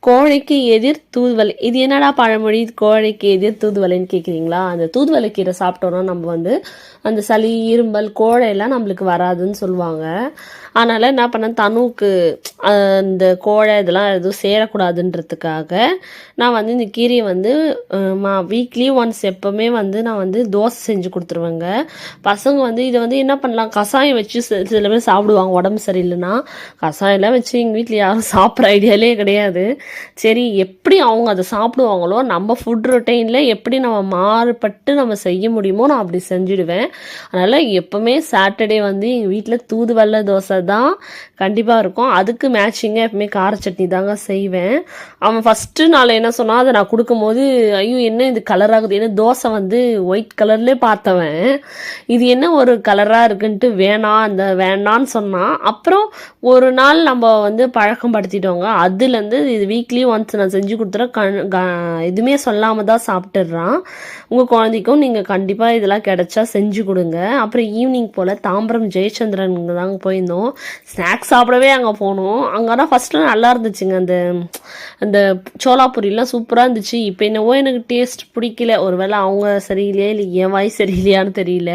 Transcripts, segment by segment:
கோழைக்கு எதிர் தூதுவளை. இது என்னடா பழமொழி, கோழைக்கு எதிர் தூதுவளைன்னு கேட்குறீங்களா? அந்த தூதுவளை கீரை சாப்பிட்டோன்னா நம்ம வந்து அந்த சளி, இரும்பல், கோழையெல்லாம் நம்மளுக்கு வராதுன்னு சொல்லுவாங்க. அதனால் என்ன பண்ணேன், தனுவுக்கு இந்த கோழை இதெல்லாம் எதுவும் சேரக்கூடாதுன்றதுக்காக நான் வந்து இந்த கீரையை வந்து வீக்லி ஒன்ஸ் எப்போவுமே வந்து நான் வந்து தோசை செஞ்சு கொடுத்துருவேங்க. பசங்க வந்து இதை வந்து என்ன பண்ணலாம், கஷாயம் வச்சு சில பேர் சாப்பிடுவாங்க உடம்பு சரியில்லைன்னா. கஷாயம்லாம் வச்சு எங்கள் வீட்டில் யாரும் சாப்பிட்ற ஐடியாலே கிடையாது. சரி, எப்படி அவங்க அதை சாப்பிடுவாங்களோ, நம்ம ஃபுட் ரொட்டீனில் எப்படி நம்ம மாறுபட்டு நம்ம செய்ய முடியுமோ நான் அப்படி செஞ்சுடுவேன். அதனால் எப்போவுமே சாட்டர்டே வந்து எங்கள் வீட்டில் தூதுவளை தோசை தான் கண்டிப்பாக இருக்கும். அதுக்கு மேட்சிங்காக எப்பவுமே கார சட்னி தாங்க செய்வேன். அவன் ஃபஸ்ட்டு நாள் என்ன சொன்னால், அதை நான் கொடுக்கும்போது ஐயோ என்ன இது கலர் ஆகுது, ஏன்னா தோசை வந்து ஒயிட் கலர்லேயே பார்த்தவன் இது என்ன ஒரு கலராக இருக்குன்ட்டு வேணான்னு சொன்னான். அப்புறம் ஒரு நாள் நம்ம வந்து பழக்கம் படுத்திட்டோங்க. அதுலேருந்து இது வீக்லி ஒன்ஸ் நான் செஞ்சு கொடுத்துறேன். எதுவுமே சொல்லாமல் தான் சாப்பிட்டுடுறான். உங்கள் குழந்தைக்கும் நீங்கள் கண்டிப்பாக இதெல்லாம் கிடைச்சா செஞ்சு கொடுங்க. அப்புறம் ஈவினிங் போல் தாம்பரம் ஜெயச்சந்திரன் தாங்க போயிருந்தோம். ஸ்நாக்ஸ் சாப்பிடவே அங்கே போனோம். அங்கே தான் ஃபஸ்ட்டு நல்லா இருந்துச்சுங்க. அந்த சோளாபுரிலாம் சூப்பராக இருந்துச்சு. இப்போ என்னவோ எனக்கு டேஸ்ட் பிடிக்கல. ஒருவேளை அவங்க சரியில்லையா இல்லை என் வாய் சரியில்லையான்னு தெரியல.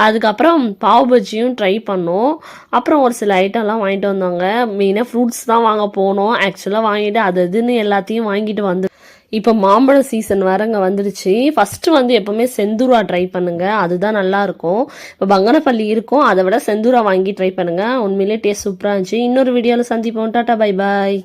அதுக்கப்புறம் பாவ் பஜ்ஜியும் ட்ரை பண்ணோம். அப்புறம் ஒரு சில ஐட்டம்லாம் வாங்கிட்டு வந்தாங்க. மெயினாக ஃப்ரூட்ஸ் தான் வாங்க போனோம். ஆக்சுவலாக வாங்கிட்டு அதுன்னு எல்லாத்தையும் வாங்கிட்டு வந்து இப்போ மாம்பழ சீசன் வேறங்க வந்துடுச்சு. ஃபஸ்ட்டு வந்து எப்போவுமே செந்தூரா ட்ரை பண்ணுங்கள், அதுதான் நல்லாயிருக்கும். இப்போ பங்கனப்பள்ளி இருக்கும், அதை விட செந்தூரா வாங்கி ட்ரை பண்ணுங்கள். உண்மையிலே டேஸ்ட் சூப்பராக இருந்துச்சு. இன்னொரு வீடியோவில் சந்திப்போம். Tata, bye bye.